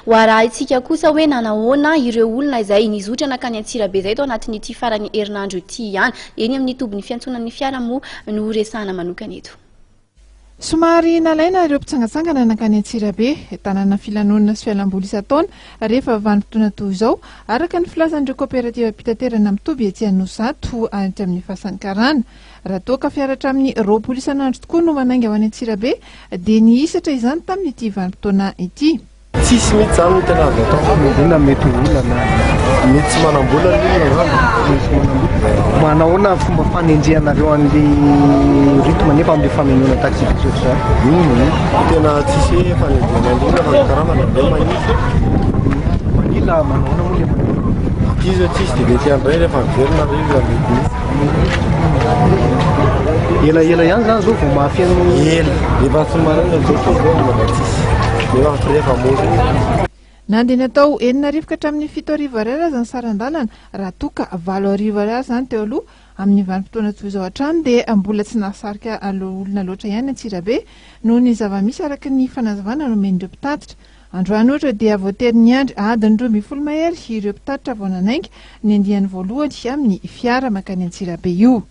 ho arahintsika kosa hoe nanahoana ireo olona izay nizotra nakany Antsirabe izay tao anatin'ity farany herinandro ity ihany. Eny amin'ny tobin'ny fiantsonan'ny fiara moa no resahana manokana eto. Somary nalaina ireo mpitsangatsangana nakany Antsirabe, tanàna filanonana sy fialamboly isan-taona rehefa vanim-potoana toy izao, araka ny filazan'ireo kooperativa mpitaterana mitoby ety Anosizato any amin'ny fasankarana. Raha toa ka fiaratra amin'ny 20 isan'andro tokoa no manainga ao any Antsirabe, dia niisatra izany tamin'ity vanim-potoana ity. Tsisy mihitsy zany tena azo atao. Na mety olana, mety tsy manambola manahoana fomba fanendrehanareo an'ilay rythme nefa amin'ilay famegnona taxi bisotra zany. Tena tsisy fanendrehana an'ilay fa karaha mandeha manila manahoana moa le manila. Izy tsisy dia mety andray rehefa miverina rehefa mety misy. Ela ihany zany zao vao mahafiana ela. Efa tsy maraina zao koa tsisy. Nandeha natao 4 hatramin'ny 7 arivo ariary aza ny saran-dalana raha toa ka 7 arivo ariary zany teo aloha amin'ny vanim-potoana toy izao hatrany dia mbola tsy nahasarika olona loatra ihany Antsirabe noho ny zava-misy araka ny fanazavana nomen'ireo mpitatitra. Androany ohatra dia voatery niandry adiny 12 mahery ireo mpitatitra vao nanainga ny andiany voalohany amin'ny fiara makany Antsirabe io.